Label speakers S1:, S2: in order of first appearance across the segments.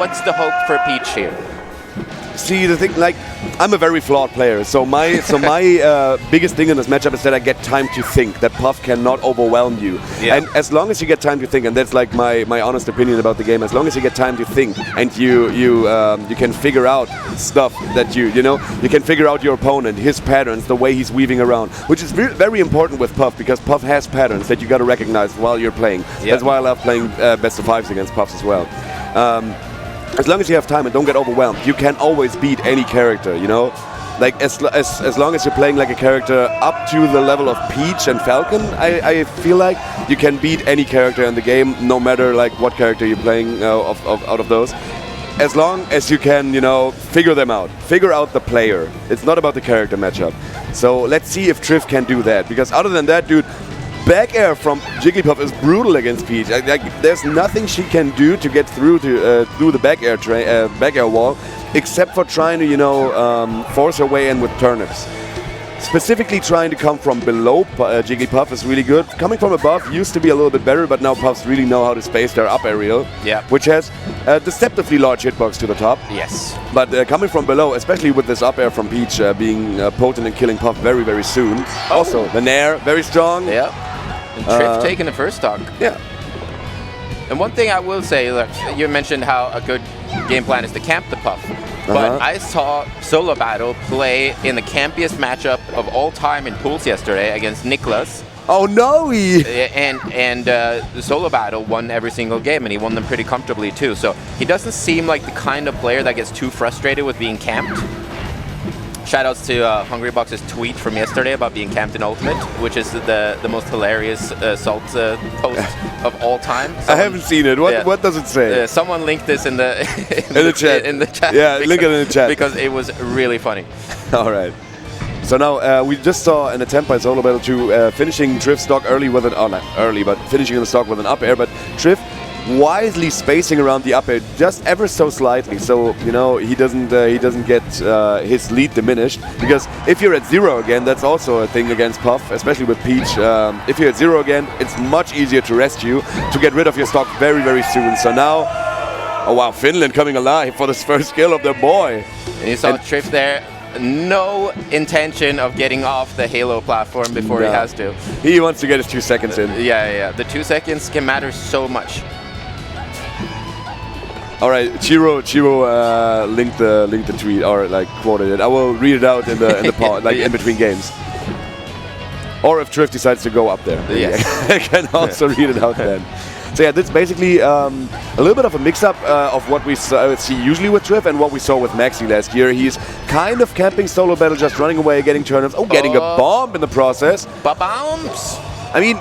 S1: What's the hope for Peach here?
S2: See, the thing, like, I'm a very flawed player, so my biggest thing in this matchup is that I get time to think, that Puff cannot overwhelm you.
S1: Yeah.
S2: And as long as you get time to think, and that's like my honest opinion about the game, as long as you get time to think and you can figure out stuff that you can figure out your opponent, his patterns, the way he's weaving around, which is very important with Puff, because Puff has patterns that you got to recognize while you're playing.
S1: Yeah.
S2: That's why I love playing best of fives against Puffs as well. As long as you have time and don't get overwhelmed, you can always beat any character, you know? Like, as long as you're playing like a character up to the level of Peach and Falcon, I feel like you can beat any character in the game, no matter like what character you're playing out of those. As long as you can, figure them out. Figure out the player. It's not about the character matchup. So let's see if Trif can do that, because other than that, dude, back air from Jigglypuff is brutal against Peach. There's nothing she can do to get through the back air wall, except for trying to force her way in with turnips. Specifically trying to come from below Jigglypuff is really good. Coming from above used to be a little bit better, but now Puffs really know how to space their up aerial, which has a deceptively large hitbox to the top.
S1: Yes.
S2: But coming from below, especially with this up air from Peach being potent and killing Puff very, very soon. Oh. Also, the Nair, very strong.
S1: Yeah. And Trif taking the first stock.
S2: Yeah.
S1: And one thing I will say, look, you mentioned how a good game plan is to camp the Puff. But I saw Solobattle play in the campiest matchup of all time in pools yesterday against Niklas.
S2: Oh no!
S1: And the Solobattle won every single game, and he won them pretty comfortably too. So he doesn't seem like the kind of player that gets too frustrated with being camped. Shoutouts to Hungrybox's tweet from yesterday about being camped in Ultimate, which is the most hilarious Salt post of all time.
S2: I haven't seen it. What does it say?
S1: Someone linked this in the
S2: chat.
S1: In the chat.
S2: Yeah, link it in the chat
S1: because it was really funny.
S2: All right. So now we just saw an attempt by Solobattle to finishing Trif's stock early with an not early, but finishing the stock with an up air. But Trif wisely spacing around the up air just ever so slightly, so he doesn't get his lead diminished. Because if you're at 0 again, that's also a thing against Puff, especially with Peach. If you're at 0 again, it's much easier to rest you, to get rid of your stock very, very soon. So now, oh wow, Finland coming alive for this first kill of their boy.
S1: And you saw Trif there. No intention of getting off the Halo platform before he has to.
S2: He wants to get his 2 seconds in.
S1: Yeah. The 2 seconds can matter so much.
S2: All right, Chiro linked the tweet, or like quoted it. I will read it out in the pod, like in between games. Or if Trif decides to go up there, I can also read it out then. So yeah, that's basically a little bit of a mix-up of what we see usually with Trif and what we saw with Maxi last year. He's kind of camping Solobattle, just running away, getting turnips, getting a bomb in the process.
S1: Ba-bombs!
S2: I mean,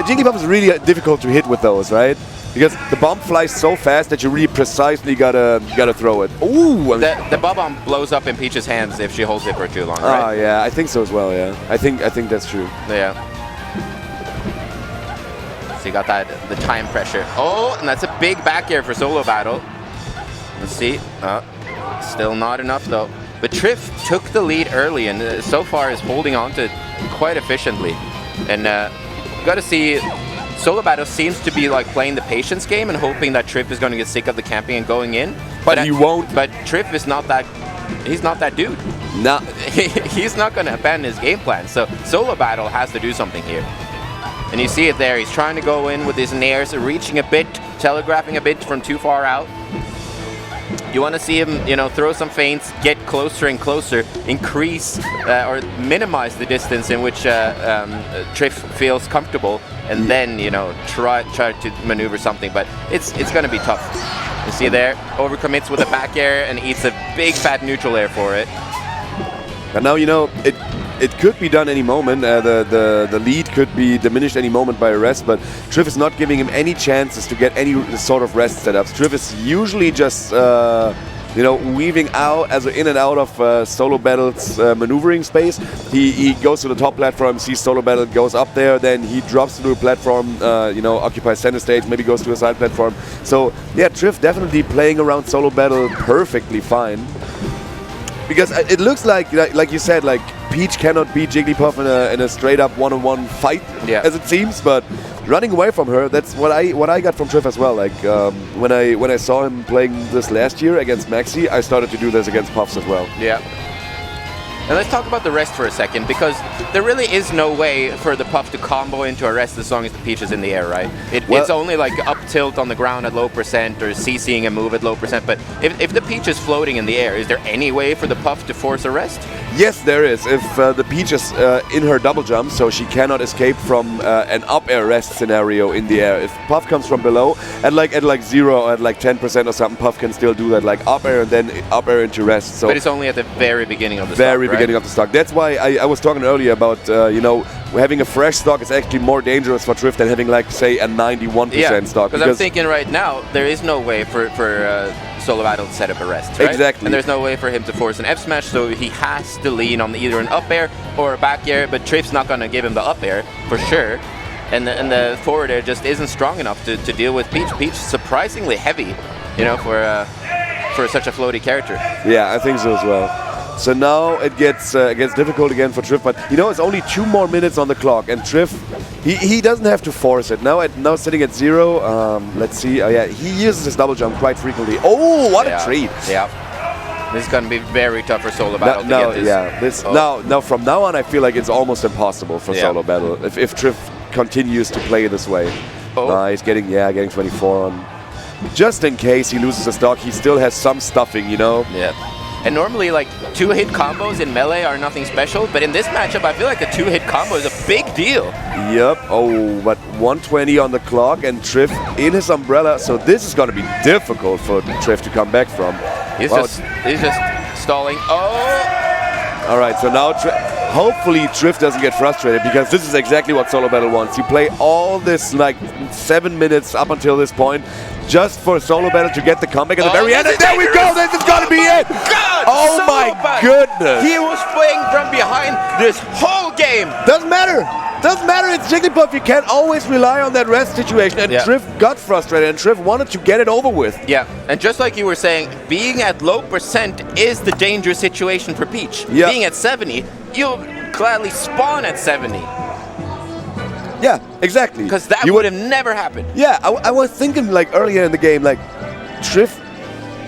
S2: Jigglypuff is really difficult to hit with those, right? Because the bomb flies so fast that you really precisely gotta throw it. Ooh!
S1: The bomb blows up in Peach's hands if she holds it for too long, right?
S2: Oh yeah, I think so as well. Yeah, I think that's true.
S1: Yeah. So you got the time pressure. Oh, and that's a big back air for Solobattle. Let's see. Still not enough though. But Trif took the lead early and so far is holding on to it quite efficiently. And you got to see. Solobattle seems to be like playing the patience game and hoping that Trif is going to get sick of the camping and going in.
S2: But he won't.
S1: But Trif is not that. He's not that dude.
S2: No.
S1: He's not going to abandon his game plan. So Solobattle has to do something here. And you see it there. He's trying to go in with his nairs, reaching a bit, telegraphing a bit from too far out. You want to see him, throw some feints, get closer and closer, increase or minimize the distance in which Trif feels comfortable, and then try to maneuver something. But it's going to be tough. You see there, overcommits with a back air and eats a big fat neutral air for it.
S2: And now it could be done any moment. The lead could be diminished any moment by a rest, but Trif is not giving him any chances to get any sort of rest setups. Trif is usually just weaving out in and out of Solobattle's maneuvering space. He goes to the top platform, sees Solobattle, goes up there, then he drops to the platform, occupies center stage, maybe goes to a side platform. So yeah, Trif definitely playing around Solobattle perfectly fine. Because it looks like you said, like Peach cannot beat Jigglypuff in a straight up one-on-one fight, as it seems. But running away from her. That's what I got from Trif as well. Like when I saw him playing this last year against Maxi, I started to do this against Puffs as well.
S1: Yeah. And let's talk about the rest for a second, because there really is no way for the Puff to combo into a rest as long as the Peach is in the air, right? It's only like up tilt on the ground at low percent or CCing a move at low percent, but if the Peach is floating in the air, is there any way for the Puff to force a rest?
S2: Yes, there is. If the Peach is in her double jump, so she cannot escape from an up air rest scenario in the air. If Puff comes from below, at like 0 or at like 10% or something, Puff can still do that, like up air and then up air into rest. So
S1: but it's only at the very beginning of the stock,
S2: beginning of the stock. That's why I was talking earlier about you know, having a fresh stock is actually more dangerous for Trif than having like say a 91% stock.
S1: Because I'm thinking right now there is no way for Solobattle to set up a rest, right?
S2: Exactly.
S1: And there's no way for him to force an F smash, so he has to lean on either an up air or a back air. But Trif's not going to give him the up air for sure, and the forward air just isn't strong enough to deal with Peach. Peach surprisingly heavy, you know, for such a floaty character.
S2: Yeah, I think so as well. So now it gets difficult again for Trif, but you know, it's only 2 more minutes on the clock, and Trif, he doesn't have to force it. Now sitting at 0, let's see, oh yeah, he uses his double jump quite frequently. Oh, what a treat!
S1: Yeah, this is going to be very tough for Solobattle to get this.
S2: Yeah, this, now from now on I feel like it's almost impossible for Solobattle if Trif continues to play this way. He's getting 24 on. Just in case he loses a stock, he still has some stuffing, you know?
S1: Yeah. And normally, like, 2-hit combos in Melee are nothing special, but in this matchup, I feel like a 2-hit combo is a big deal.
S2: Yep. Oh, but 120 on the clock, and Trif in his umbrella, so this is going to be difficult for Trif to come back from.
S1: He's just stalling. Oh!
S2: All right, so now hopefully Trif doesn't get frustrated, because this is exactly what Solobattle wants. You play all this, like, 7 minutes up until this point, just for Solobattle to get the comeback at the very end, and there we go! This is gonna be it!
S1: God,
S2: oh my goodness!
S1: He was playing from behind this whole game!
S2: Doesn't matter! Doesn't matter, it's Jigglypuff, you can't always rely on that rest situation, and Trif got frustrated, and Trif wanted to get it over with.
S1: Yeah, and just like you were saying, being at low percent is the dangerous situation for Peach.
S2: Yeah.
S1: Being at 70, you'll gladly spawn at 70.
S2: Yeah, exactly.
S1: Because that would have never happened.
S2: Yeah, I was thinking like earlier in the game, like Trif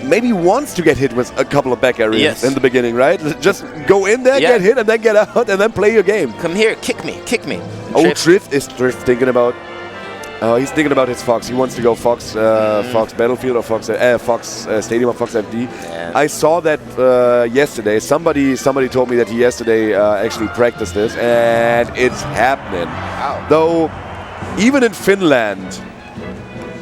S2: maybe wants to get hit with a couple of back areas in the beginning, right? Just go in there, get hit, and then get out, and then play your game.
S1: Come here, kick me, kick me.
S2: Oh, Trif is thinking about... he's thinking about his Fox. He wants to go Fox Fox Battlefield or Fox Stadium or Fox FD.
S1: Yeah.
S2: I saw that yesterday. Somebody told me that he yesterday actually practiced this, and it's happening.
S1: Wow.
S2: Though, even in Finland,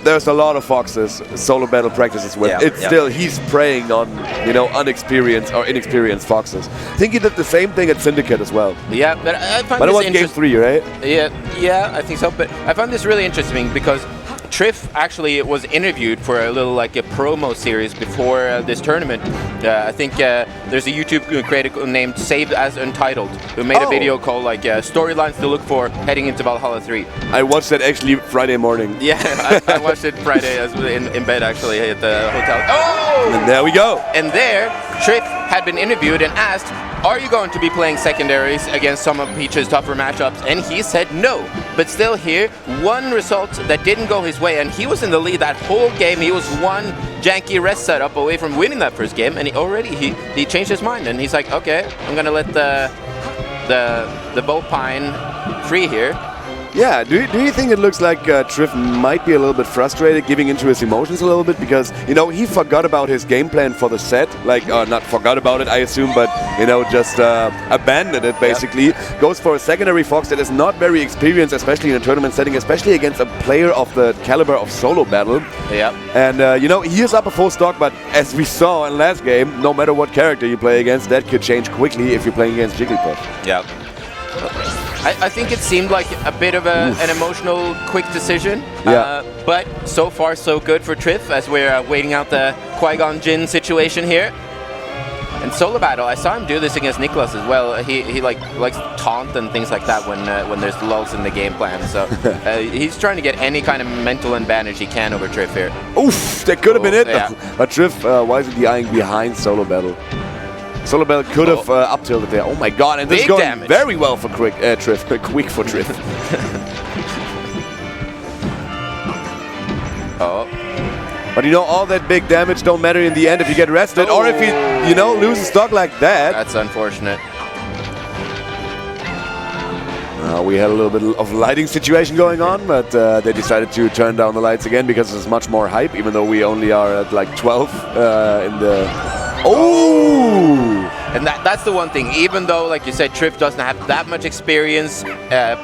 S2: there's a lot of Foxes Solobattle practices with. Still, he's preying on, you know, inexperienced Foxes. I think he did the same thing at Syndicate as well.
S1: Yeah, but I find
S2: but
S1: this
S2: it was game 3, right?
S1: Yeah, I think so. But I find this really interesting because Trif actually was interviewed for a little like a promo series before this tournament. I think there's a YouTube creator named Saved as Untitled who made a video called like storylines to look for heading into Valhalla 3.
S2: I watched that actually Friday morning.
S1: Yeah, I watched it Friday in bed actually at the hotel. Oh!
S2: And there we go.
S1: And there, Trif had been interviewed and asked, are you going to be playing secondaries against some of Peach's tougher matchups? And he said no. But still here, one result that didn't go his way, and he was in the lead that whole game. He was one janky rest setup away from winning that first game, and he changed his mind, and he's like, okay, I'm gonna let the Bowpine free here.
S2: Yeah, do you think it looks like Trif might be a little bit frustrated, giving into his emotions a little bit? Because, you know, he forgot about his game plan for the set. Like, not forgot about it, I assume, but, you know, just abandoned it, basically. Yep. Goes for a secondary Fox that is not very experienced, especially in a tournament setting, especially against a player of the caliber of Solobattle.
S1: Yeah.
S2: And, you know, he is up a full stock, but as we saw in last game, no matter what character you play against, that could change quickly if you're playing against Jigglypuff.
S1: Yeah. I think it seemed like a bit of an emotional, quick decision.
S2: Yeah.
S1: But so far, so good for Trif as we're waiting out the Qui-Gon Jinn situation here. And Solobattle, I saw him do this against Nicholas as well. He likes taunt and things like that when there's lulls in the game plan. So he's trying to get any kind of mental advantage he can over Trif here.
S2: Oof, that could have been it.
S1: Yeah.
S2: But Trif wisely eyeing behind Solobattle. Solobattle could have up-tilted there. Oh my god, and this is going very well for Trif. Quick for Trif.
S1: Oh.
S2: But you know, all that big damage don't matter in the end if you get rested, or if you know, lose a stock like that.
S1: That's unfortunate.
S2: We had a little bit of lighting situation going on, but they decided to turn down the lights again because there's much more hype, even though we only are at like 12 in the... Oh!
S1: And that's the one thing, even though, like you said, Trif doesn't have that much experience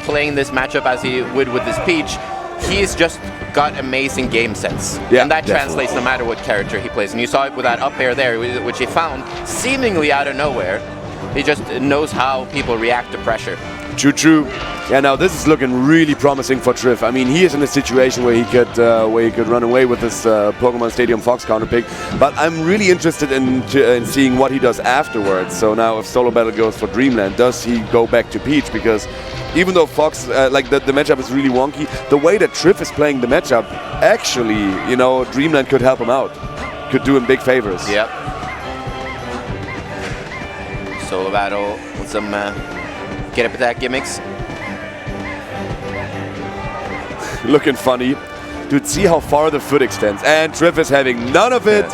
S1: playing this matchup as he would with his Peach, he's just got amazing game sense.
S2: Yeah,
S1: and that
S2: definitely
S1: translates no matter what character he plays. And you saw it with that up air there, which he found seemingly out of nowhere. He just knows how people react to pressure.
S2: True. Yeah, now this is looking really promising for Trif. I mean, he is in a situation where he could run away with this Pokemon Stadium Fox counter pick. But I'm really interested in seeing what he does afterwards. So now, if Solobattle goes for Dreamland, does he go back to Peach? Because even though Fox, like the matchup is really wonky, the way that Trif is playing the matchup, actually, you know, Dreamland could help him out, could do him big favors.
S1: Yep. Solobattle with some get up attack gimmicks.
S2: Looking funny. Dude, see how far the foot extends. And Trif is having none of it.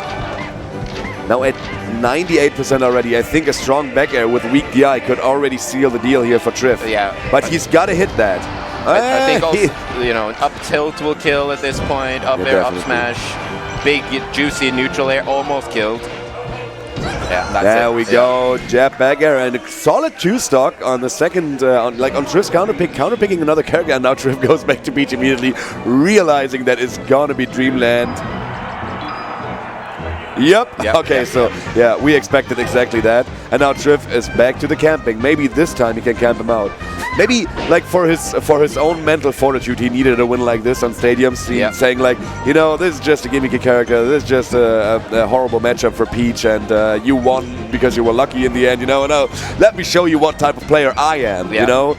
S2: Now at 98% already. I think a strong back air with weak DI could already seal the deal here for Trif.
S1: Yeah.
S2: But he's got to hit that.
S1: I think also, you know, up tilt will kill at this point. Up air, up smash. Big, juicy neutral air almost killed. Yeah, that's
S2: there we go, jab back air and a solid 2-stock on the second, on Trif's counterpicking another character, and now Trif goes back to Peach immediately, realizing that it's gonna be Dreamland. Yep. Okay, so yeah, we expected exactly that, and now Trif is back to the camping. Maybe this time he can camp him out. Maybe like for his own mental fortitude, he needed a win like this on Stadium, saying like, you know, this is just a gimmicky character, this is just a horrible matchup for Peach, and you won because you were lucky in the end, you know. No, let me show you what type of player I am, you know.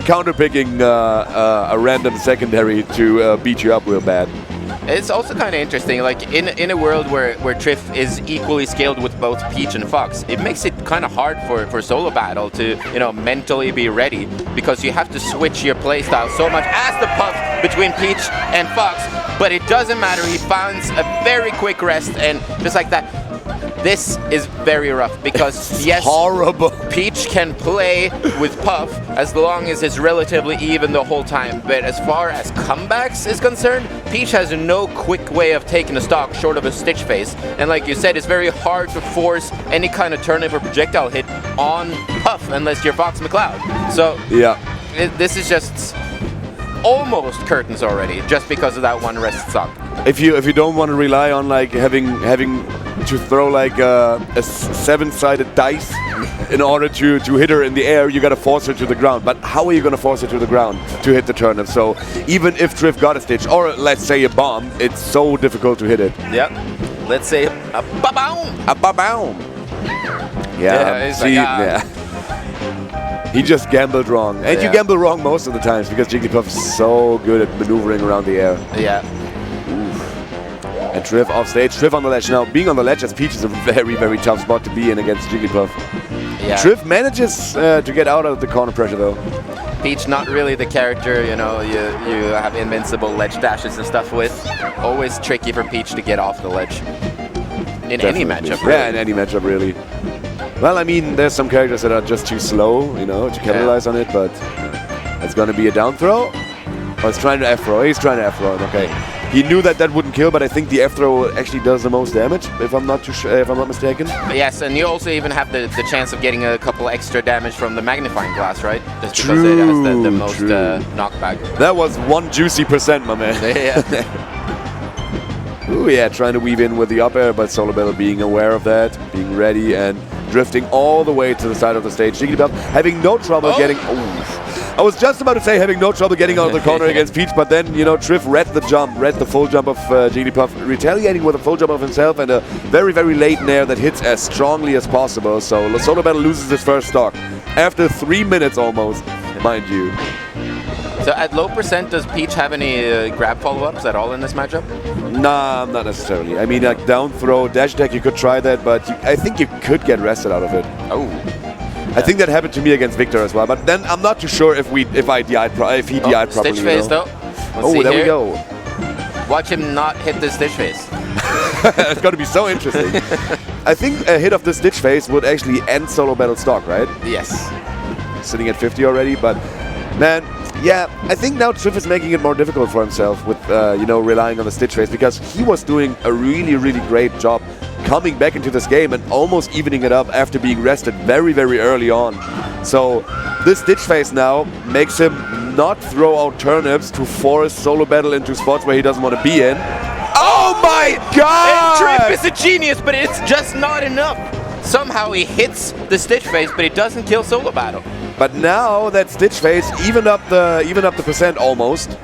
S2: Counterpicking a random secondary to beat you up real bad.
S1: It's also kind of interesting, like in a world where Trif is equally scaled with both Peach and Fox, it makes it kind of hard for Solobattle to, you know, mentally be ready, because you have to switch your playstyle so much as the puff between Peach and Fox, but it doesn't matter, he finds a very quick rest, and just like that, this is very rough, because yes,
S2: horrible.
S1: Peach can play with Puff as long as it's relatively even the whole time, but as far as comebacks is concerned, Peach has no quick way of taking a stock short of a Stitch Face, and like you said, it's very hard to force any kind of turnip or projectile hit on Puff unless you're Fox McCloud. So
S2: yeah,
S1: this is just almost curtains already, just because of that one rest stock.
S2: If you don't want to rely on like having to throw like a 7-sided dice in order to hit her in the air, you gotta force her to the ground. But how are you gonna force her to the ground to hit the turnip? So even if Trif got a Stitch, or let's say a bomb, it's so difficult to hit it.
S1: Yep. Let's say a ba-boom.
S2: A ba-boom. Yeah. See, He just gambled wrong. And you gamble wrong most of the times, because Jigglypuff is so good at maneuvering around the air.
S1: Yeah.
S2: And Trif off stage, Trif on the ledge. Now, being on the ledge as Peach is a very, very tough spot to be in against Jigglypuff. Yeah. Trif manages to get out of the corner pressure, though.
S1: Peach, not really the character, you know, you have invincible ledge dashes and stuff with. Always tricky for Peach to get off the ledge. In any matchup, really.
S2: Yeah, in any matchup, really. Well, I mean, there's some characters that are just too slow, you know, to capitalize on it, but it's going to be a down throw. Oh, he's trying to F-throw. He's trying to F-throw. Okay. He knew that wouldn't kill, but I think the F-throw actually does the most damage, if I'm not mistaken.
S1: Yes, and you also even have the chance of getting a couple extra damage from the magnifying glass, right? Just because it has the most knockback.
S2: That was 1 juicy %, my man.
S1: Yeah.
S2: Ooh, yeah, trying to weave in with the up air, but Solobattle being aware of that, being ready, and drifting all the way to the side of the stage. Jigglypuff having no trouble getting... I was just about to say having no trouble getting out of the corner against Peach, but then, you know, Trif read the full jump of Jigglypuff, retaliating with a full jump of himself and a very, very late nair that hits as strongly as possible. So Solobattle loses his first stock after 3 minutes almost, mind you.
S1: So at low %, does Peach have any grab follow-ups at all in this matchup?
S2: Nah, not necessarily. I mean, like down throw, dash attack, you could try that, but I think you could get rested out of it.
S1: Oh.
S2: I think that happened to me against Victor as well, but then I'm not too sure if he DI'd properly.
S1: Stitch Face though.
S2: Oh, there we go.
S1: Watch him not hit the Stitch Face.
S2: It's going to be so interesting. I think a hit of the Stitch Face would actually end Solo Battle stock, right?
S1: Yes.
S2: Sitting at 50 already, but man, yeah, I think now Trif is making it more difficult for himself with, you know, relying on the Stitch Face, because he was doing a really, really great job coming back into this game and almost evening it up after being rested very, very early on. So this Stitch Face now makes him not throw out turnips to force Solo Battle into spots where he doesn't want to be in. Oh my god!
S1: And Trif is a genius, but it's just not enough. Somehow he hits the Stitch Face, but it doesn't kill Solo Battle.
S2: But now that Stitch Face evened up the percent almost.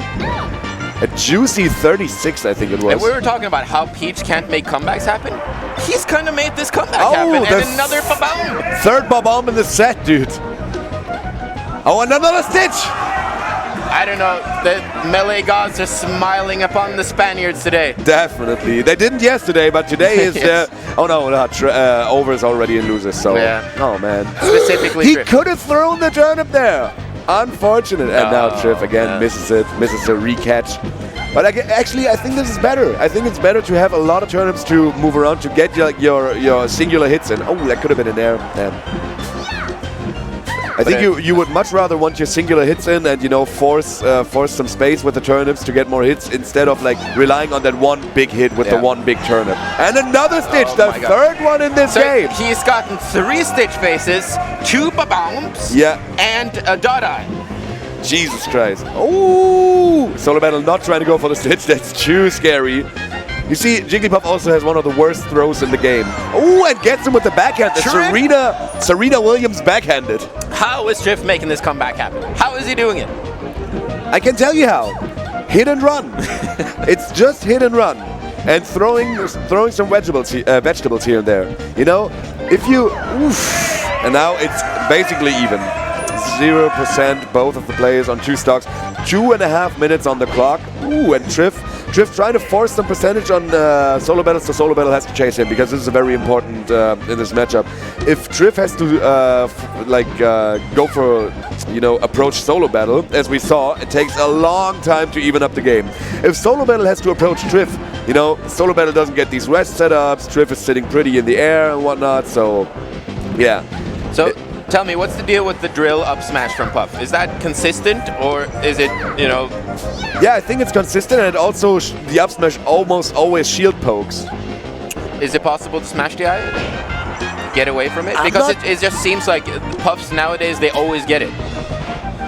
S2: A juicy 36, I think it was.
S1: And we were talking about how Peach can't make comebacks happen. He's kind of made this comeback happen. And another Babam.
S2: Third Babam in the set, dude. Oh, another Stitch.
S1: I don't know. The melee gods are smiling upon the Spaniards today.
S2: Definitely. They didn't yesterday, but today is...
S1: Yes.
S2: Oh no, over is already in losers, so...
S1: Yeah.
S2: Oh man.
S1: Specifically
S2: He
S1: Trif.
S2: could have thrown the turnip there. Unfortunate. And now Trif again misses it, misses a recatch. But actually, I think this is better. I think it's better to have a lot of turnips to move around to get your singular hits in. Oh, that could have been in there. Damn. I think you would much rather want your singular hits in and, you know, force some space with the turnips to get more hits instead of like relying on that one big hit with the one big turnip. And another Stitch, the third one in this game.
S1: He's gotten 3 Stitch Faces, 2 Babams, and a Dot Eye.
S2: Jesus Christ. Oh! Solo Battle not trying to go for the Stitch. That's too scary. You see, Jigglypuff also has one of the worst throws in the game. Oh, and gets him with the backhand. The Serena Williams backhanded.
S1: How is Trif making this comeback happen? How is he doing it?
S2: I can tell you how. Hit and run. It's just hit and run. And throwing some vegetables here and there. You know, if you... Oof, and now it's basically even. 0% both of the players on 2 stocks. 2.5 minutes on the clock. Ooh, and Trif trying to force some percentage on Solo Battle, so Solo Battle has to chase him because this is very important in this matchup. If Trif has to go for, you know, approach Solo Battle, as we saw, it takes a long time to even up the game. If Solo Battle has to approach Trif, you know, Solo Battle doesn't get these rest setups. Trif is sitting pretty in the air and whatnot, so yeah.
S1: So tell me, what's the deal with the drill up smash from Puff? Is that consistent, or is it, you know...
S2: Yeah, I think it's consistent, and also the up smash almost always shield pokes.
S1: Is it possible to smash the eye? Get away from it? Because it just seems like Puffs nowadays, they always get it.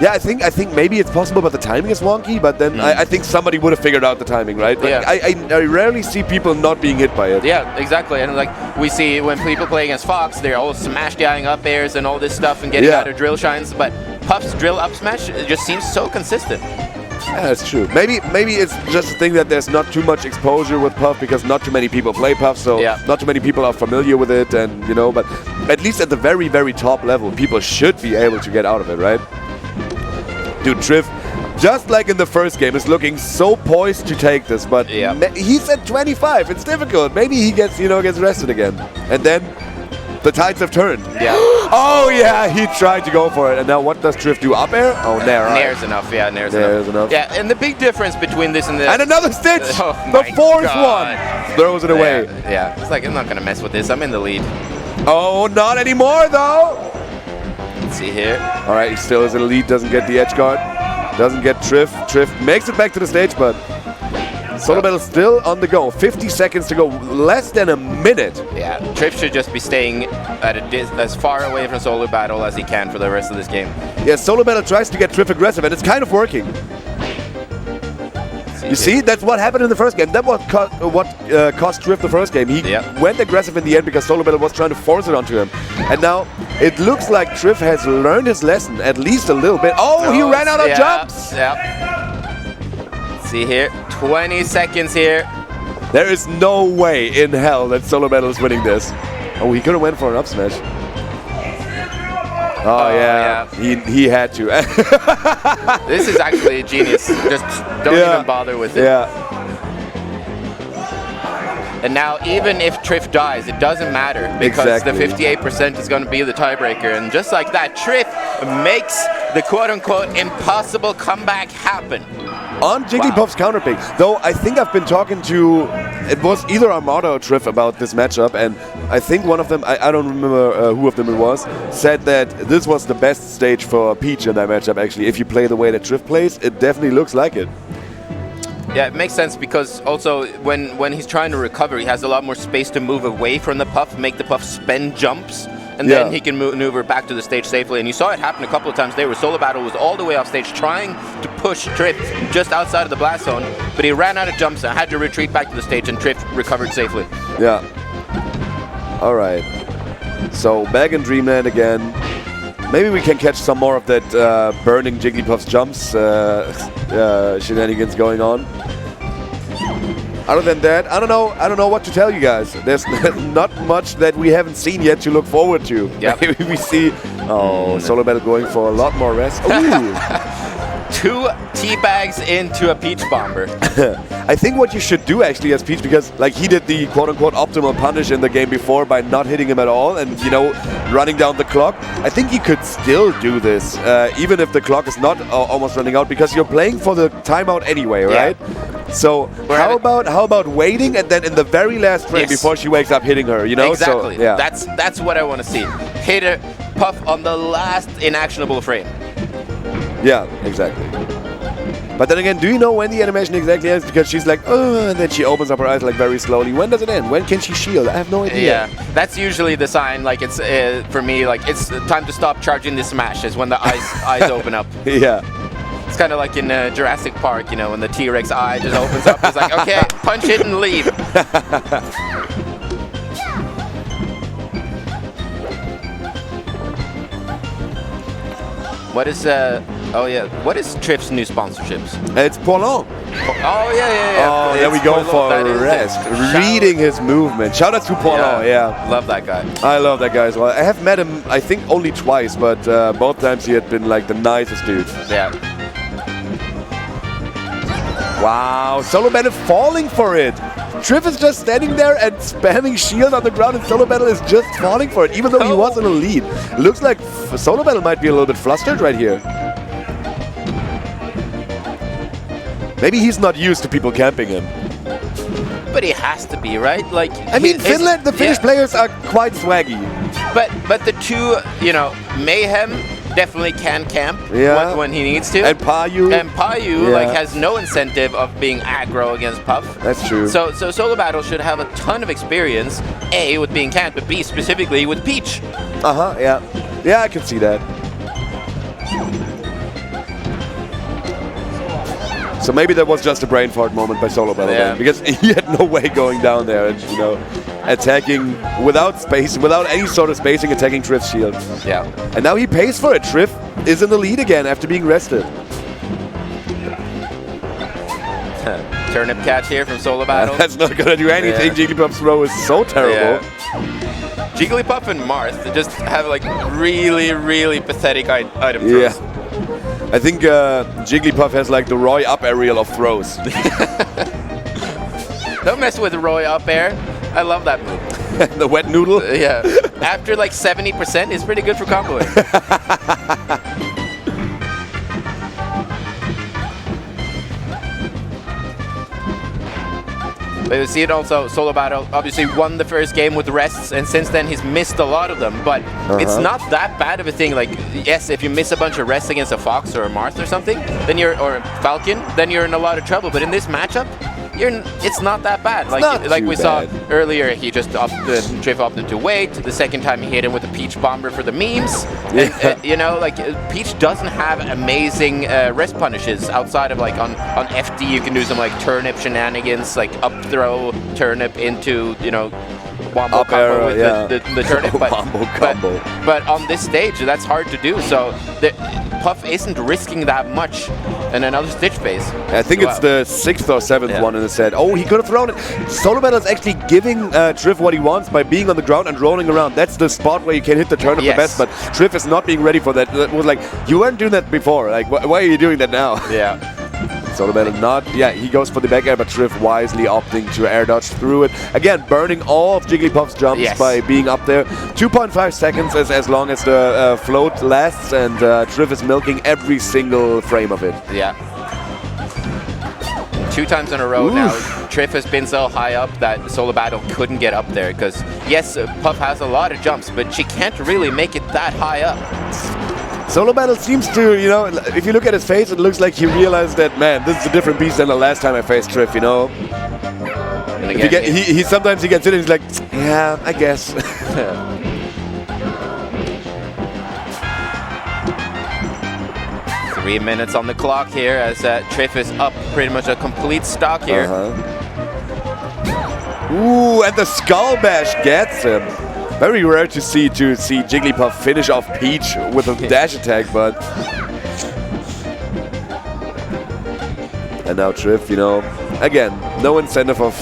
S2: Yeah, I think maybe it's possible, but the timing is wonky. But then I think somebody would have figured out the timing, right? Like,
S1: Yeah.
S2: I rarely see people not being hit by it.
S1: Yeah, exactly. And like we see when people play against Fox, they're all smash dying up airs and all this stuff and getting out of drill shines. But Puff's drill up smash, it just seems so consistent.
S2: Yeah, that's true. Maybe it's just a thing that there's not too much exposure with Puff because not too many people play Puff, so not too many people are familiar with it, and you know. But at least at the very, very top level, people should be able to get out of it, right? Dude, Trif, just like in the first game, is looking so poised to take this, but he's at 25. It's difficult. Maybe he gets rested again, and then the tides have turned.
S1: Yeah.
S2: Oh yeah, he tried to go for it, and now what does Trif do? Up air? Oh, nair.
S1: Nair's enough. Yeah, nair's enough. Yeah, and the big difference between this and the...
S2: And another Stitch! The fourth one! Throws it away.
S1: Yeah, it's like, I'm not going to mess with this. I'm in the lead.
S2: Oh, not anymore, though!
S1: Let's see here.
S2: All right, he still is in the lead, doesn't get the edge guard. Doesn't get Trif. Trif makes it back to the stage, but Solo Battle still on the go. 50 seconds to go, less than a minute.
S1: Yeah, Trif should just be staying at as far away from Solo Battle as he can for the rest of this game.
S2: Yeah, Solo Battle tries to get Trif aggressive, and it's kind of working. You see, that's what happened in the first game. That was what cost Trif the first game. He went aggressive in the end because Solo Battle was trying to force it onto him. And now it looks like Trif has learned his lesson, at least a little bit. Oh, he ran out of jumps!
S1: Yeah. Let's see here, 20 seconds here.
S2: There is no way in hell that Solo Battle is winning this. Oh, he could have went for an up smash. Oh, yeah. He had to.
S1: This is actually a genius. Just don't even bother with it.
S2: Yeah.
S1: And now, even if Trif dies, it doesn't matter because the 58% is going to be the tiebreaker. And just like that, Trif makes the quote-unquote impossible comeback happen.
S2: On Jigglypuff's counter pick. Though I think I've been talking to, it was either Armada or Trif about this matchup, and I think one of them, I don't remember who of them it was, said that this was the best stage for Peach in that matchup, actually. If you play the way that Trif plays, it definitely looks like it.
S1: Yeah, it makes sense because also when he's trying to recover, he has a lot more space to move away from the Puff, make the Puff spend jumps, and then he can maneuver back to the stage safely. And you saw it happen a couple of times there where Solobattle was all the way off stage trying to push Trif just outside of the blast zone, but he ran out of jumps and had to retreat back to the stage, and Trif recovered safely.
S2: Yeah. All right. So back in Dreamland again. Maybe we can catch some more of that burning Jigglypuff's jumps shenanigans going on. Other than that, I don't know what to tell you guys. There's not much that we haven't seen yet to look forward to.
S1: Yeah.
S2: Maybe we see Solobattle going for a lot more rest. Ooh.
S1: 2 teabags into a Peach Bomber.
S2: I think what you should do actually as Peach, because like he did the quote-unquote optimal punish in the game before by not hitting him at all and, you know, running down the clock. I think he could still do this, even if the clock is not almost running out, because you're playing for the timeout anyway, right? Yeah. So how about waiting and then in the very last frame before she wakes up hitting her, you know?
S1: Exactly.
S2: So, yeah.
S1: That's what I want to see. Hit her, Puff on the last inactionable frame.
S2: Yeah, exactly. But then again, do you know when the animation exactly ends? Because she's like, oh, and then she opens up her eyes like very slowly. When does it end? When can she shield? I have no idea.
S1: Yeah, that's usually the sign. Like it's for me, like it's time to stop charging the smash. Is when the eyes open up.
S2: Yeah.
S1: It's kind of like in Jurassic Park, you know, when the T-Rex eye just opens up. It's like, okay, punch it and leave. What is what is Trif's new sponsorships?
S2: It's Poilon.
S1: Oh yeah.
S2: Oh, there we go for rest. Reading his movement. Shout out to Poilon, yeah.
S1: Love that guy.
S2: I love that guy as well. I have met him, I think, only twice, but both times he had been like the nicest dude.
S1: Yeah.
S2: Wow, Solobattle falling for it. Trif is just standing there and spamming shield on the ground, and Solobattle is just falling for it, even though he was in a lead. Looks like Solobattle might be a little bit flustered right here. Maybe he's not used to people camping him.
S1: But he has to be, right? Like
S2: I mean, Finland, the Finnish players are quite swaggy.
S1: But the two, you know, Mayhem definitely can camp when he needs to.
S2: And Payu.
S1: Like has no incentive of being aggro against Puff.
S2: That's true.
S1: So Solobattle should have a ton of experience, A, with being camped, but B, specifically with Peach.
S2: Yeah. Yeah, I can see that. So maybe that was just a brain fart moment by Solobattle then, because he had no way going down there and, you know, attacking without space, without any sort of spacing, attacking Trif's shield.
S1: Yeah.
S2: And now he pays for it. Trif is in the lead again after being rested.
S1: Turnip catch here from Solobattle.
S2: That's not going to do anything. Jigglypuff's throw is so terrible.
S1: Yeah. Jigglypuff and Marth just have like really, really pathetic item throws.
S2: Yeah. I think Jigglypuff has like the Roy up aerial of throws.
S1: Don't mess with Roy up air. I love that move.
S2: The wet noodle?
S1: Yeah. After like 70%, it's pretty good for comboing. But you see it also, Solobattle obviously won the first game with rests, and since then he's missed a lot of them, but it's not that bad of a thing. Like, yes, if you miss a bunch of rests against a Fox or a Marth or something, then or a Falcon, then you're in a lot of trouble. But in this matchup, it's not that bad. Like we saw earlier, he just Trif opted to wait. The second time he hit him with a Peach Bomber for the memes.
S2: Yeah.
S1: And, you know, like Peach doesn't have amazing rest punishes outside of like on FD. You can do some like turnip shenanigans, like up throw turnip into, you know, wombo combo with the turnip. But on this stage, that's hard to do. So Puff isn't risking that much in another stitch phase.
S2: I think it's the 6th or 7th one in the set. Oh, he could have thrown it. Solobattle is actually giving Trif what he wants by being on the ground and rolling around. That's the spot where you can hit the turnip the best, but Trif is not being ready for that. That was like, you weren't doing that before. Like, why are you doing that now?
S1: Yeah.
S2: Solobattle not, he goes for the back air, but Trif wisely opting to air dodge through it. Again, burning all of Jigglypuff's jumps by being up there. 2.5 seconds is as long as the float lasts, and Trif is milking every single frame of it.
S1: Yeah. 2 times in a row now. Trif has been so high up that Solobattle couldn't get up there because, yes, Puff has a lot of jumps, but she can't really make it that high up.
S2: Solobattle seems to, you know, if you look at his face, it looks like he realized that, man, this is a different beast than the last time I faced Trif, you know?
S1: And again,
S2: he sometimes he gets in and he's like, yeah, I guess.
S1: 3 minutes on the clock here as Trif is up pretty much a complete stock here.
S2: Ooh, and the Skull Bash gets him. Very rare to see Jigglypuff finish off Peach with a dash attack, but... And now Trif, you know, again, no incentive of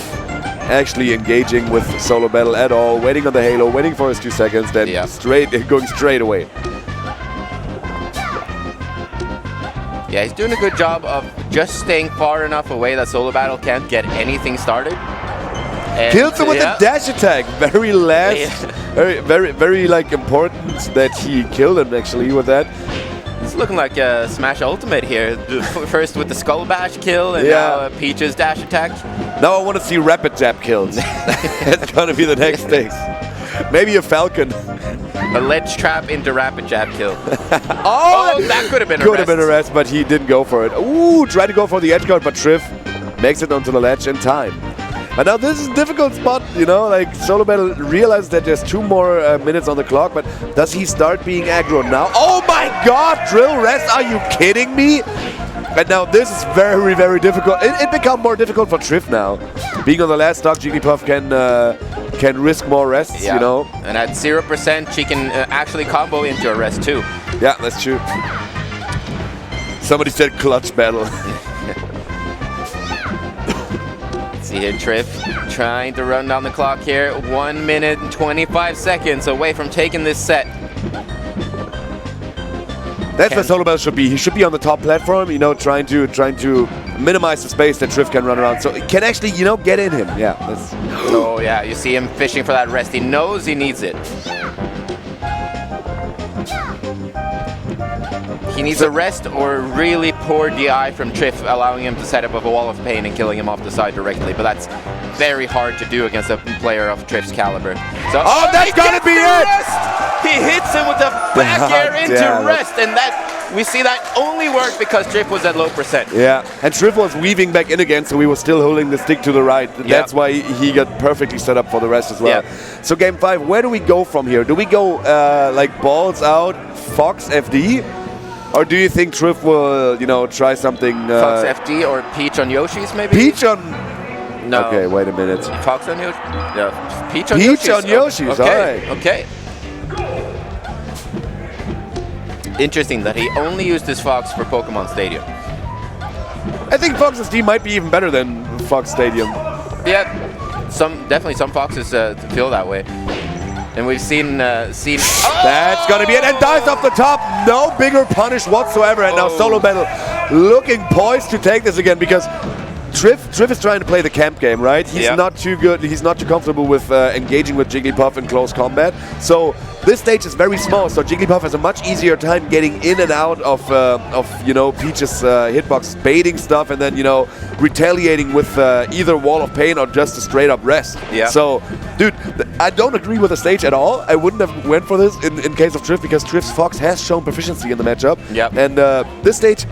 S2: actually engaging with Solobattle at all, waiting on the halo, waiting for his 2 seconds, then going straight away.
S1: Yeah, he's doing a good job of just staying far enough away that Solobattle can't get anything started. And
S2: kills him with a dash attack. Very last, very like important that he killed him actually with that.
S1: It's looking like a Smash Ultimate here. First with the Skull Bash kill and now Peach's dash attack.
S2: Now I want to see rapid jab kills. That's gonna be the next thing. Maybe a Falcon.
S1: A ledge trap into rapid jab kill. Oh, that could have been a rest.
S2: Could have been a rest, but he didn't go for it. Ooh, tried to go for the edge guard, but Trif makes it onto the ledge in time. And now this is a difficult spot, you know, like Solobattle realized that there's 2 more minutes on the clock, but does he start being aggro now? Oh my god, drill rest, are you kidding me? And now this is very, very difficult. It becomes more difficult for Trif now. Being on the last stock, Jigglypuff can risk more rests, you know.
S1: And at 0%, she can actually combo into a rest too.
S2: Yeah, that's true. Somebody said clutch battle.
S1: See here, Trif trying to run down the clock here. 1 minute and 25 seconds away from taking this set.
S2: That's where Solobattle should be. He should be on the top platform, you know, trying to minimize the space that Trif can run around. So it can actually, you know, get in him. Yeah.
S1: Oh yeah, you see him fishing for that rest. He knows he needs it. He needs a rest or really poor DI from Trif, allowing him to set up a wall of pain and killing him off the side directly. But that's very hard to do against a player of Trif's caliber. So,
S2: that's gonna be it!
S1: He hits him with a back air into rest, and that we see that only worked because Trif was at low percent.
S2: Yeah, and Trif was weaving back in again, so he was still holding the stick to the right. That's why he got perfectly set up for the rest as well. So game 5, where do we go from here? Do we go like balls out, Fox FD? Or do you think Trif will, you know, try something...
S1: Fox FD or Peach on Yoshi's maybe?
S2: Peach on...
S1: No.
S2: Okay, wait a minute.
S1: Fox on Yoshi? No. Peach on Yoshi's.
S2: Peach on Yoshi's,
S1: okay.
S2: alright.
S1: Okay. Interesting that he only used his Fox for Pokemon Stadium.
S2: I think Fox SD might be even better than Fox Stadium.
S1: Yeah, definitely some Foxes feel that way. And we've seen...
S2: That's gonna be it, and dives off the top. No bigger punish whatsoever, and now Solobattle looking poised to take this again because Trif is trying to play the camp game, right? He's not too good. He's not too comfortable with engaging with Jigglypuff in close combat. So this stage is very small, so Jigglypuff has a much easier time getting in and out of you know, Peach's hitbox, baiting stuff, and then, you know, retaliating with either wall of pain or just a straight up rest. So, dude, I don't agree with the stage at all. I wouldn't have went for this in case of Trif because Trif's Fox has shown proficiency in the matchup. And this stage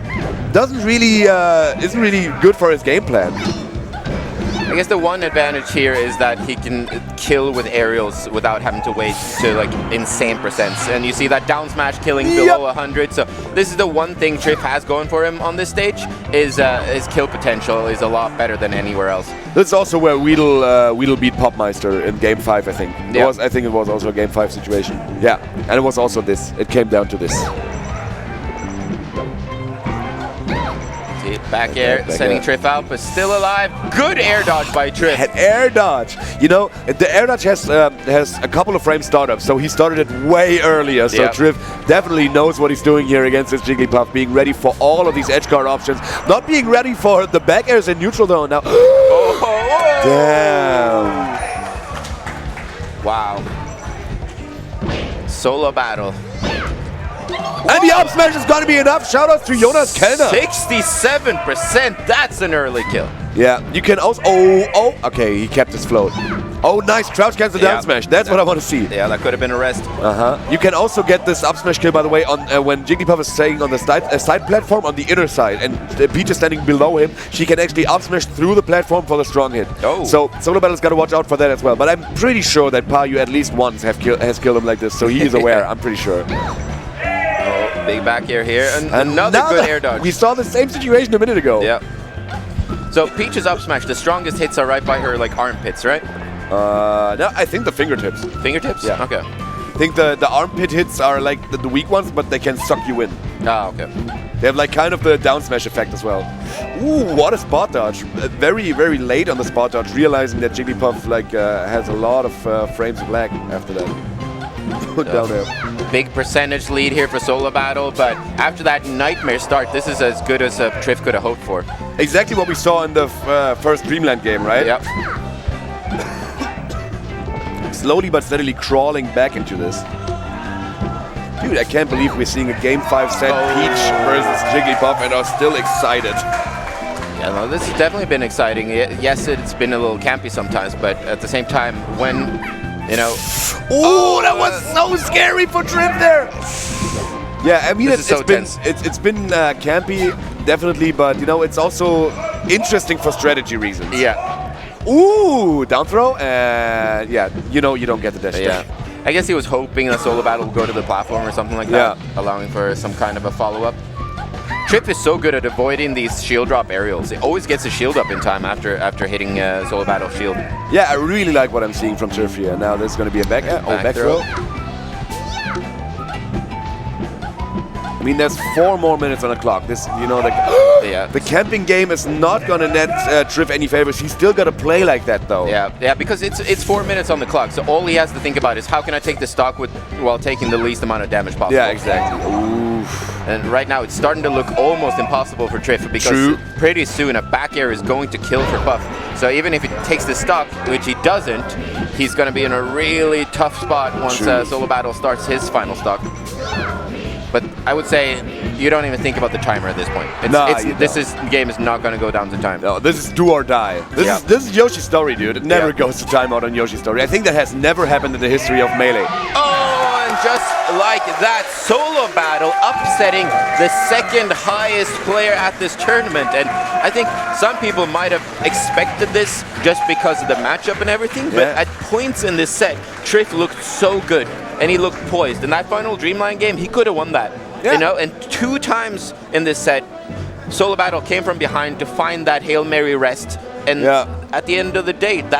S2: isn't really good for his game plan.
S1: I guess the one advantage here is that he can kill with aerials without having to wait to like insane percents. And you see that down smash killing below 100. So this is the one thing Trif has going for him on this stage is his kill potential is a lot better than anywhere else.
S2: This is also where Weedle beat Popmeister in game 5, I think. I think it was also a game 5 situation. Yeah, and it was also this. It came down to this.
S1: Back air, sending Trif out, but still alive. Good air dodge by Trif.
S2: An air dodge. You know, the air dodge has a couple of frame startups, so he started it way earlier. So Trif definitely knows what he's doing here against this Jigglypuff, being ready for all of these edge guard options. Not being ready for the back airs in neutral though. Now, damn.
S1: Wow. Solobattle.
S2: And the up smash is going to be enough. Shoutouts to Jonas Kellner.
S1: 67%. That's an early kill.
S2: Yeah, you can also... Okay, he kept his float. Oh, nice. Crouch cancel down smash. That's what I want to see.
S1: Yeah, that could have been a rest.
S2: You can also get this up smash kill, by the way, on when Jigglypuff is staying on the side platform on the inner side, and Peach is standing below him. She can actually up smash through the platform for the strong hit.
S1: Oh.
S2: So Solobattle's got to watch out for that as well. But I'm pretty sure that Payu at least once has killed him like this, so he is aware. I'm pretty sure.
S1: Oh, big back air here. And another good air dodge.
S2: We saw the same situation a minute ago.
S1: Yeah. So Peach's up smash, the strongest hits are right by her like armpits, right?
S2: No, I think the fingertips.
S1: Fingertips?
S2: Yeah.
S1: Okay.
S2: I think the armpit hits are like the weak ones, but they can suck you in.
S1: Ah, okay.
S2: They have like kind of the down smash effect as well. Ooh, what a spot dodge. Very, very late on the spot dodge, realizing that Jigglypuff like has a lot of frames of lag after that. Down there.
S1: Big percentage lead here for Solobattle, but after that nightmare start, this is as good as Trif could have hoped for.
S2: Exactly what we saw in the first Dreamland game, right?
S1: Yep.
S2: Slowly but steadily crawling back into this. Dude, I can't believe we're seeing a Game 5 set Peach versus Jigglypuff and are still excited.
S1: Yeah, no, this has definitely been exciting. Yes, it's been a little campy sometimes, but at the same time, when, you know...
S2: Oh, that was so scary for Trif there! Yeah, I mean, it's been campy, definitely, but, you know, it's also interesting for strategy reasons.
S1: Yeah.
S2: Ooh, down throw, and yeah, you know you don't get the dash.
S1: Yeah. I guess he was hoping that Solobattle would go to the platform or something like that, allowing for some kind of a follow-up. Trif is so good at avoiding these shield drop aerials. He always gets a shield up in time after hitting Solobattle's shield.
S2: Yeah, I really like what I'm seeing from Trif here. Now there's going to be a back throw. I mean, there's 4 more minutes on the clock. This, you know, the camping game is not gonna net Trif any favors. He's still gotta play like that, though.
S1: Yeah, because it's 4 minutes on the clock. So all he has to think about is how can I take the stock while taking the least amount of damage possible.
S2: Yeah, exactly. Oof.
S1: And right now it's starting to look almost impossible for Trif because pretty soon a back air is going to kill for Puff. So even if he takes the stock, which he doesn't, he's gonna be in a really tough spot once Solobattle starts his final stock. But I would say you don't even think about the timer at this point. This game is not going to go down to time.
S2: No, this is do or die. This is Yoshi's story, dude. It never goes to timeout on Yoshi's story. I think that has never happened in the history of Melee.
S1: Oh, and just like that, Solobattle upsetting the second highest player at this tournament. And I think some people might have expected this just because of the matchup and everything. But at points in this set, Trif looked so good. And he looked poised. In that final Dreamland game, he could have won that. Yeah. You know, and 2 times in this set, Solobattle came from behind to find that Hail Mary rest. And at the end of the day, that